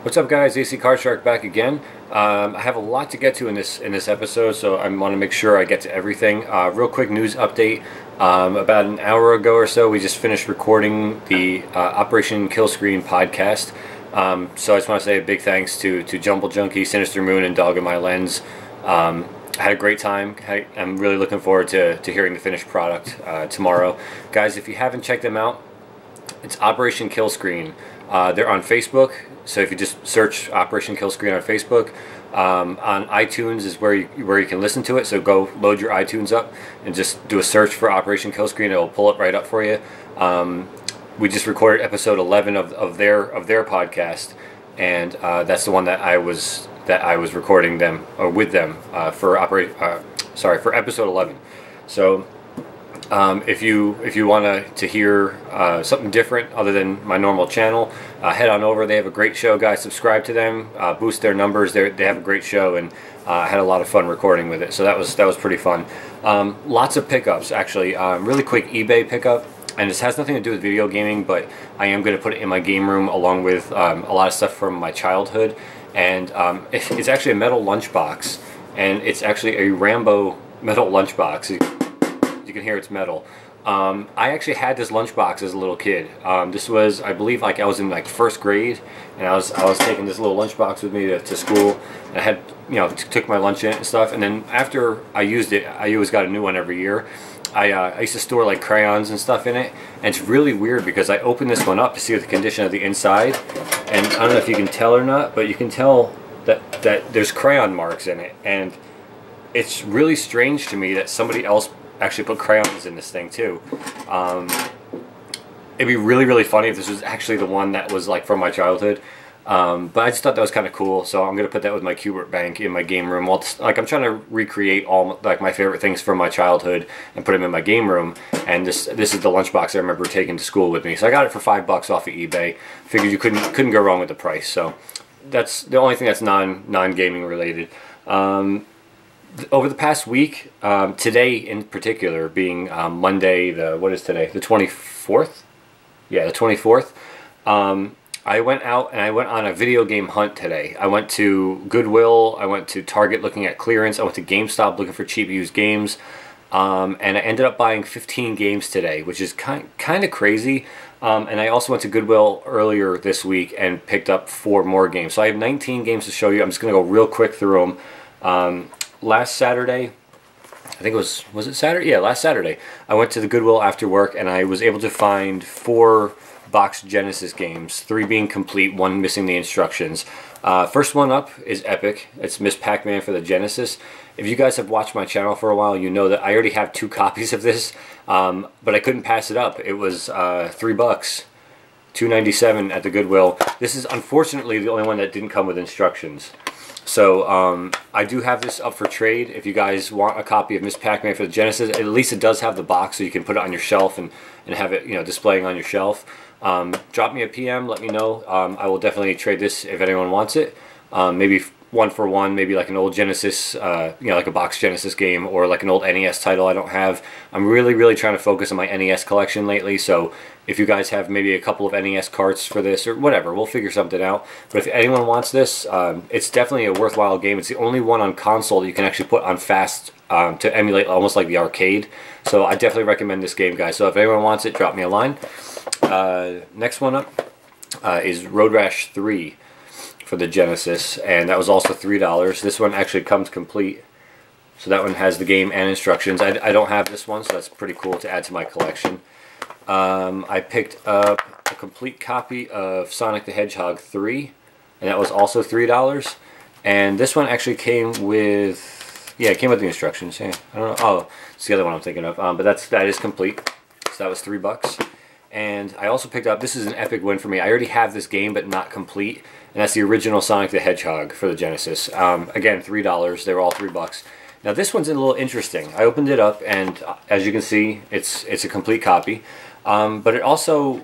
What's up, guys? ACCardShark back again. I have a lot to get to in this episode, so I want to make sure I get to everything. Real quick news update. About an hour ago or so, we just finished recording the Operation Killscreen podcast. So I just want to say a big thanks to Jumble Junkie, Sinister Moon, and Dog in My Lens. I had a great time. I'm really looking forward to hearing the finished product tomorrow. Guys, if you haven't checked them out, it's Operation Killscreen. They're on Facebook, so if you just search Operation Killscreen on Facebook, on iTunes is where you can listen to it. So go load your iTunes up and just do a search for Operation Killscreen. It will pull it right up for you. We just recorded episode 11 of their podcast, and that's the one that I was recording them or with them for episode 11. So. If you want to hear something different other than my normal channel, head on over. They have a great show, guys. Subscribe to them, boost their numbers. They have a great show, and I had a lot of fun recording with it. So that was pretty fun. Lots of pickups, actually. Really quick eBay pickup, and this has nothing to do with video gaming, but I am going to put it in my game room along with a lot of stuff from my childhood. And it's actually a metal lunchbox, and it's actually a Rambo metal lunchbox. You can hear it's metal. I actually had this lunchbox as a little kid. This was, I believe, like I was in like first grade, and I was taking this little lunchbox with me to school. And I had, took my lunch in it and stuff. And then after I used it, I always got a new one every year. I used to store like crayons and stuff in it, and it's really weird because I opened this one up to see the condition of the inside, and I don't know if you can tell or not, but you can tell that there's crayon marks in it, and it's really strange to me that somebody else actually put crayons in this thing too. It'd be really funny if this was actually the one that was like from my childhood. But I just thought that was kind of cool, so I'm gonna put that with my Qbert bank in my game room. Like I'm trying to recreate all like my favorite things from my childhood and put them in my game room. And this is the lunchbox I remember taking to school with me. So I got it for $5 off of eBay. Figured you couldn't go wrong with the price. So that's the only thing that's non-gaming related. Over the past week, today in particular, being Monday, what is today? The 24th? Yeah, the 24th. I went out and I went on a video game hunt today. I went to Goodwill, I went to Target looking at clearance, I went to GameStop looking for cheap used games, and I ended up buying 15 games today, which is kind of crazy. And I also went to Goodwill earlier this week and picked up 4 more games. So I have 19 games to show you. I'm just going to go real quick through them. Last Saturday, I think was it Saturday? Yeah, last Saturday, I went to the Goodwill after work, and I was able to find 4 box Genesis games, 3 being complete, 1 missing the instructions. First one up is Epic. It's Miss Pac-Man for the Genesis. If you guys have watched my channel for a while, you know that I already have 2 copies of this, but I couldn't pass it up. It was $3, $2.97 at the Goodwill. This is unfortunately the only one that didn't come with instructions. So I do have this up for trade. If you guys want a copy of Miss Pac-Man for the Genesis, at least it does have the box, so you can put it on your shelf and have it displaying on your shelf. Drop me a PM, let me know. I will definitely trade this if anyone wants it. Maybe 1 for 1, maybe like an old Genesis, like a box Genesis game, or like an old NES title I don't have. I'm really trying to focus on my NES collection lately, so if you guys have maybe a couple of NES carts for this or whatever, we'll figure something out. But if anyone wants this, it's definitely a worthwhile game. It's the only one on console that you can actually put on fast to emulate almost like the arcade. So I definitely recommend this game, guys. So if anyone wants it, drop me a line. Next one up is Road Rash 3 for the Genesis, and that was also $3. This one actually comes complete, so that one has the game and instructions. I don't have this one, so that's pretty cool to add to my collection. I picked up a complete copy of Sonic the Hedgehog 3, and that was also $3. And this one actually came with, yeah, it came with the instructions. Yeah, I don't know. Oh, it's the other one I'm thinking of. But that is complete. So that was $3. And I also picked up, this is an epic win for me. I already have this game, but not complete. And that's the original Sonic the Hedgehog for the Genesis. Again, $3. They were all $3. Now this one's a little interesting. I opened it up, and as you can see, it's a complete copy. But it also,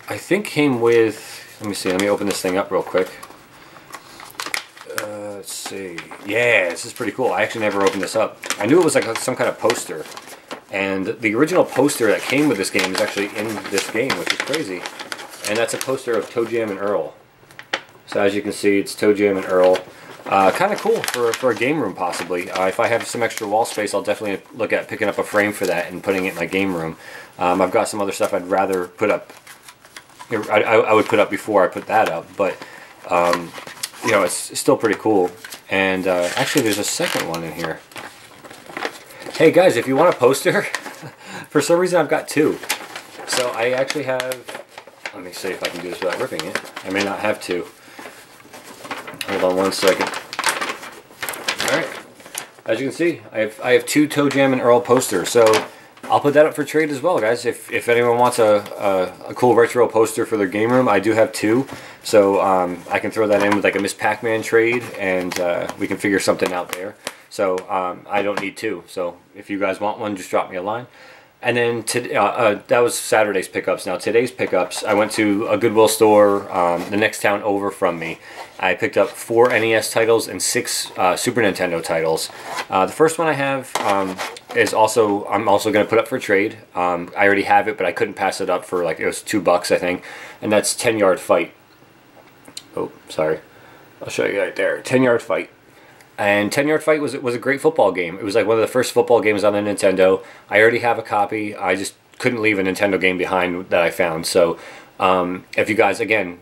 I think, came with, let me see, let me open this thing up real quick. Let's see. Yeah, this is pretty cool. I actually never opened this up. I knew it was like some kind of poster. And the original poster that came with this game is actually in this game, which is crazy. And that's a poster of Toe Jam and Earl. So as you can see, it's Toe Jam and Earl. Kind of cool for a game room, possibly. If I have some extra wall space, I'll definitely look at picking up a frame for that and putting it in my game room. I've got some other stuff I'd rather put up. I would put up before I put that up, but you know, it's still pretty cool. And actually, there's a second one in here. Hey guys, if you want a poster, for some reason I've got two. So I actually have. Let me see if I can do this without ripping it. I may not have two. Hold on one second. Alright. As you can see, I have two Toe Jam and Earl posters. So I'll put that up for trade as well, guys. If anyone wants a cool retro poster for their game room, I do have two. So I can throw that in with like a Miss Pac-Man trade, and we can figure something out there. So I don't need two. So if you guys want one, just drop me a line. And then that was Saturday's pickups. Now today's pickups, I went to a Goodwill store the next town over from me. I picked up 4 NES titles and 6 Super Nintendo titles. The first one I have is I'm also going to put up for trade. I already have it, but I couldn't pass it up for like, it was $2 I think, and that's 10 Yard Fight. Oh, sorry. I'll show you right there. 10 Yard Fight. And 10 Yard Fight was a great football game. It was like one of the first football games on the Nintendo. I already have a copy. I just couldn't leave a Nintendo game behind that I found. So if you guys, again,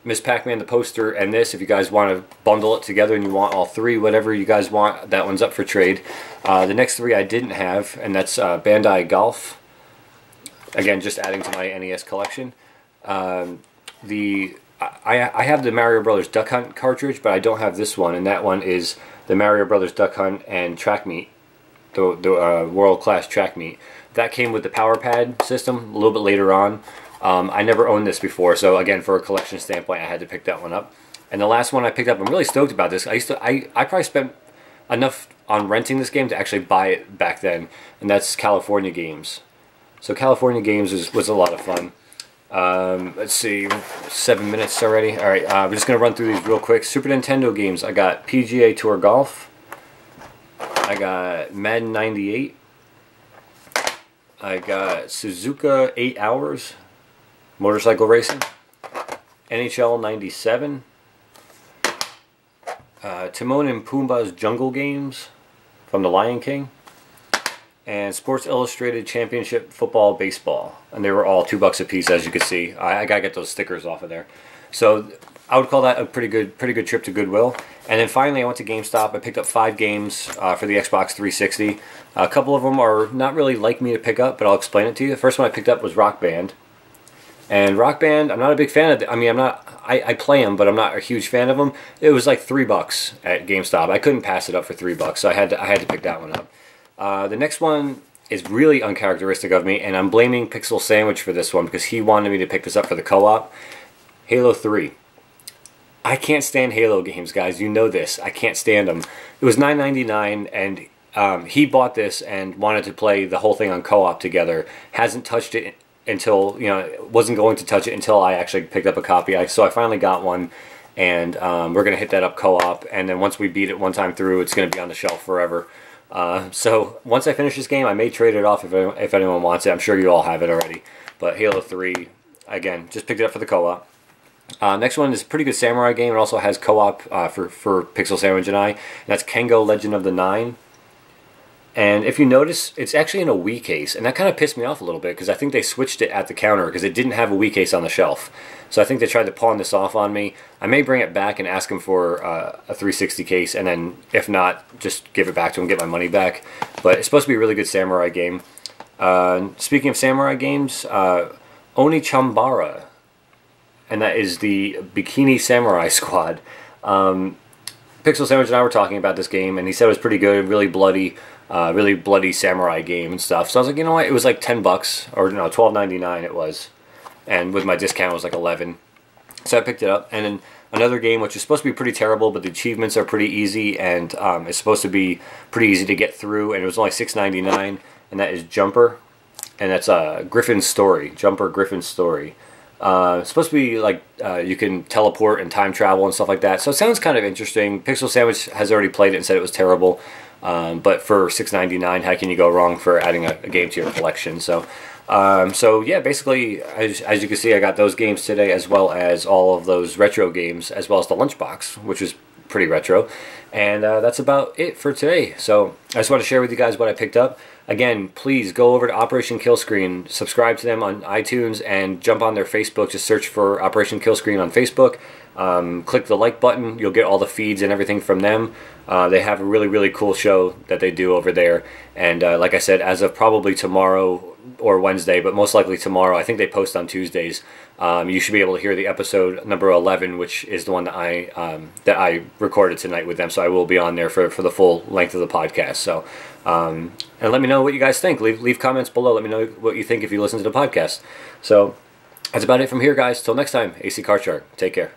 Miss Pac-Man, the poster, and this, if you guys want to bundle it together and you want all 3, whatever you guys want, that one's up for trade. The next 3 I didn't have, and that's Bandai Golf. Again, just adding to my NES collection. I have the Mario Brothers Duck Hunt cartridge, but I don't have this one, and that one is the Mario Brothers Duck Hunt and Track Meet, the World Class Track Meet. That came with the Power Pad system a little bit later on. I never owned this before, so again, for a collection standpoint, I had to pick that one up. And the last one I picked up, I'm really stoked about this. I probably spent enough on renting this game to actually buy it back then, and that's California Games. So California Games was a lot of fun. Let's see, 7 minutes already. Alright, we're just going to run through these real quick. Super Nintendo games. I got PGA Tour Golf. I got Madden 98. I got Suzuka 8 Hours. Motorcycle Racing. NHL 97. Timon and Pumbaa's Jungle Games from The Lion King. And Sports Illustrated Championship Football Baseball, and they were all $2 a piece, as you can see. I gotta get those stickers off of there. So I would call that a pretty good trip to Goodwill. And then finally, I went to GameStop. I picked up 5 games for the Xbox 360. A couple of them are not really like me to pick up, but I'll explain it to you. The first one I picked up was Rock Band, and Rock Band, I'm not a big fan of. I mean, I play them, but I'm not a huge fan of them. It was like $3 at GameStop. I couldn't pass it up for $3, so I had to pick that one up. The next one is really uncharacteristic of me, and I'm blaming Pixel Sandwich for this one because he wanted me to pick this up for the co-op. Halo 3. I can't stand Halo games, guys. You know this. I can't stand them. It was $9.99, and he bought this and wanted to play the whole thing on co-op together. Hasn't touched it until, you know, wasn't going to touch it until I actually picked up a copy. So I finally got one, and we're going to hit that up co-op, and then once we beat it one time through, it's going to be on the shelf forever. So once I finish this game, I may trade it off if anyone wants it. I'm sure you all have it already. But Halo 3, again, just picked it up for the co-op. Next one is a pretty good samurai game. It also has co-op for Pixel Sandwich and I. And that's Kengo Legend of the Nine. And if you notice, it's actually in a Wii case. And that kind of pissed me off a little bit because I think they switched it at the counter because it didn't have a Wii case on the shelf. So I think they tried to pawn this off on me. I may bring it back and ask them for a 360 case, and then if not, just give it back to them, get my money back. But it's supposed to be a really good samurai game. Speaking of samurai games, Oni Chambara, and that is the Bikini Samurai Squad. Pixel Sandwich and I were talking about this game, and he said it was pretty good, really bloody samurai game and stuff. So I was like, you know what? It was like $10, or no, $12.99 it was. And with my discount, it was like $11. So I picked it up. And then another game, which is supposed to be pretty terrible, but the achievements are pretty easy, and it's supposed to be pretty easy to get through, and it was only $6.99, and that is Jumper. And that's Griffin's Story. Jumper Griffin's Story. It's supposed to be like you can teleport and time travel and stuff like that. So it sounds kind of interesting. Pixel Sandwich has already played it and said it was terrible. But for $6.99, how can you go wrong for adding a game to your collection? So So yeah, basically, as you can see, I got those games today, as well as all of those retro games, as well as the lunchbox, which is pretty retro. And that's about it for today. So I just want to share with you guys what I picked up. Again, please go over to Operation Killscreen, subscribe to them on iTunes, and jump on their Facebook. Just search for Operation Killscreen on Facebook. Click the like button. You'll get all the feeds and everything from them. They have a really, really cool show that they do over there. And like I said, as of probably tomorrow or Wednesday, but most likely tomorrow, I think they post on Tuesdays, you should be able to hear the episode number 11, which is the one that I recorded tonight with them. So I will be on there for the full length of the podcast. So and let me know what you guys think. Leave comments below. Let me know what you think if you listen to the podcast. So that's about it from here, guys. Till next time, ACCardShark. Take care.